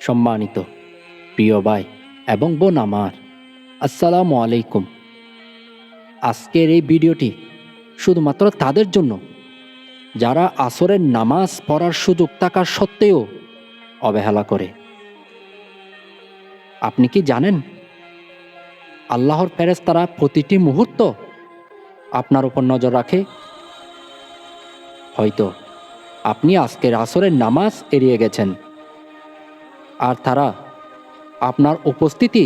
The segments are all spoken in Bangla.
সম্মানিত প্রিয় ভাই এবং বোন আমার, আসসালামু আলাইকুম। আজকের এই ভিডিওটি শুধুমাত্র তাদের জন্য যারা আসরের নামাজ পড়ার সুযোগ থাকা সত্ত্বেও অবহেলা করে। আপনি কি জানেন আল্লাহর ফেরেশতারা প্রতিটি মুহূর্ত আপনার উপর নজর রাখে? হয়তো আপনি আজকের আসরের নামাজ এড়িয়ে গেছেন, আর তারা আপনার উপস্থিতি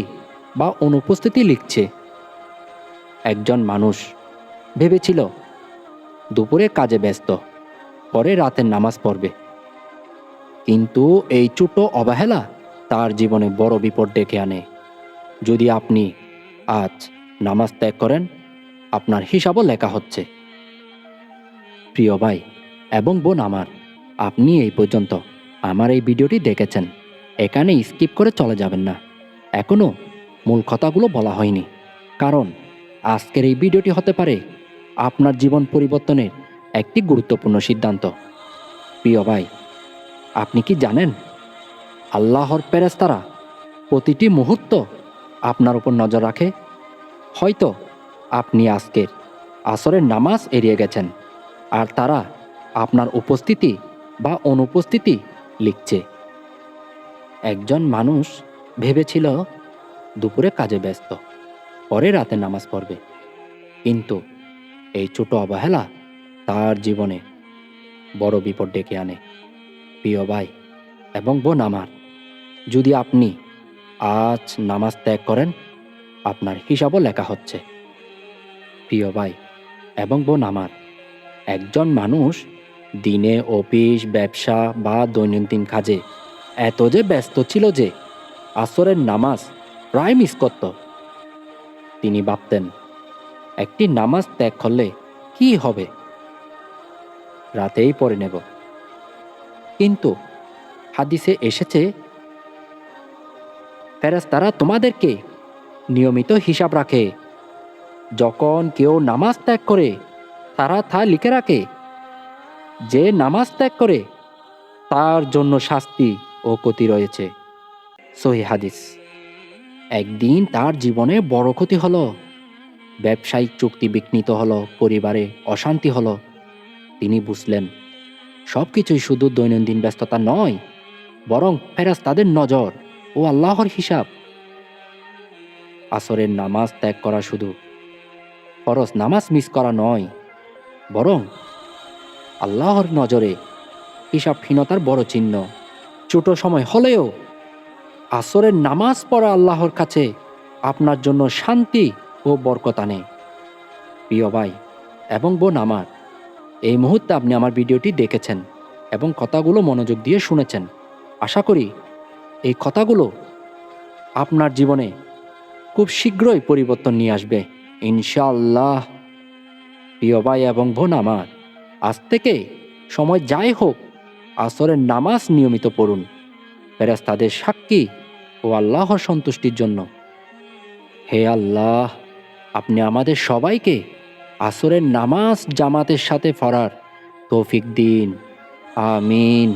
বা অনুপস্থিতি লিখছে। একজন মানুষ ভেবেছিল দুপুরে কাজে ব্যস্ত, পরে রাতের নামাজ পড়বে, কিন্তু এই ছোট অবহেলা তার জীবনে বড় বিপদ ডেকে আনে। যদি আপনি আজ নামাজ ত্যাগ করেন, আপনার হিসাবও লেখা হচ্ছে। প্রিয় ভাই এবং বোন আমার, আপনি এই পর্যন্ত আমার এই ভিডিওটি দেখেছেন, এখানে স্কিপ করে চলে যাবেন না। এখনও মূল কথাগুলো বলা হয়নি, কারণ আজকের এই ভিডিওটি হতে পারে আপনার জীবন পরিবর্তনের একটি গুরুত্বপূর্ণ সিদ্ধান্ত। প্রিয় ভাই, আপনি কি জানেন আল্লাহর ফেরেশতারা প্রতিটি মুহূর্ত আপনার উপর নজর রাখে? হয়তো আপনি আজকের আসরের নামাজ এড়িয়ে গেছেন, আর তারা আপনার উপস্থিতি বা অনুপস্থিতি লিখছে। একজন মানুষ ভেবেছিল দুপুরে কাজে ব্যস্ত, পরে রাতে নামাজ পড়বে, কিন্তু এই ছোট অবহেলা তার জীবনে বড় বিপদ ডেকে আনে। প্রিয় ভাই এবং বোন আমার, যদি আপনি আজ নামাজ ত্যাগ করেন, আপনার হিসাবও লেখা হচ্ছে। প্রিয় ভাই এবং বোন আমার, একজন মানুষ দিনে অফিস, ব্যবসা বা দৈনন্দিন কাজে এত যে ব্যস্ত ছিল যে আসরের নামাজ প্রায় মিস করত। তিনি ভাবতেন, একটি নামাজ ত্যাগ করলে কি হবে, রাতেই পড়ে নেব। কিন্তু হাদিসে এসেছে, ফেরেশতারা তোমাদেরকে নিয়মিত হিসাব রাখে। যখন কেউ নামাজ ত্যাগ করে, তারা তা লিখে রাখে। যে নামাজ ত্যাগ করে তার জন্য শাস্তি ও ক্ষতি রয়েছে। সহিহ হাদিস। একদিন তার জীবনে বড় ক্ষতি হলো, ব্যবসায়িক চুক্তি বিঘ্নিত হলো, পরিবারে অশান্তি হলো। তিনি বুঝলেন সবকিছুই শুধু দৈনন্দিন ব্যস্ততা নয়, বরং ফেরেশতাদের নজর ও আল্লাহর হিসাব। আসরের নামাজ ত্যাগ করা শুধু ফরজ নামাজ মিস করা নয়, বরং আল্লাহর নজরে হিসাবহীনতার বড় চিহ্ন। ছোট সময় হলেও আসরের নামাজ পড়া আল্লাহর কাছে আপনার জন্য শান্তি ও বরকত আনে। প্রিয় ভাই এবং বোন আমার, এই মুহূর্তে আপনি আমার ভিডিওটি দেখেছেন এবং কথাগুলো মনোযোগ দিয়ে শুনেছেন। আশা করি এই কথাগুলো আপনার জীবনে খুব শীঘ্রই পরিবর্তন নিয়ে আসবে, ইনশাআল্লাহ। প্রিয় ভাই এবং বোন আমার, আজ থেকে সময় যাই হোক, আসরের নামাজ নিয়মিত পড়ুন, ফেরেশতাদের সাক্ষী ও আল্লাহর সন্তুষ্টির জন্য। হে আল্লাহ, আপনি আমাদের সবাইকে আসরের নামাজ জামাতের সাথে পড়ার তৌফিক দিন, আমিন।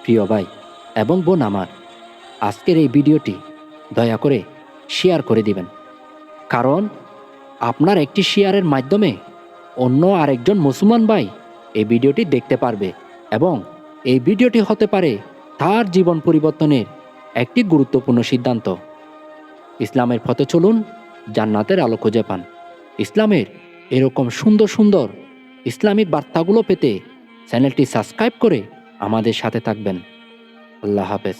প্রিয় ভাই এবং বোন আমার, আজকের এই ভিডিওটি দয়া করে শেয়ার করে দিবেন, কারণ আপনার একটি শেয়ারের মাধ্যমে অন্য আরেকজন মুসলমান ভাই এই ভিডিওটি দেখতে পারবে, এবং এই ভিডিওটি হতে পারে তার জীবন পরিবর্তনের একটি গুরুত্বপূর্ণ সিদ্ধান্ত। ইসলামের পথে চলুন, জান্নাতের আলো খুঁজে পান। ইসলামের এরকম সুন্দর সুন্দর ইসলামিক বার্তাগুলো পেতে চ্যানেলটি সাবস্ক্রাইব করে আমাদের সাথে থাকবেন। আল্লাহ হাফেজ।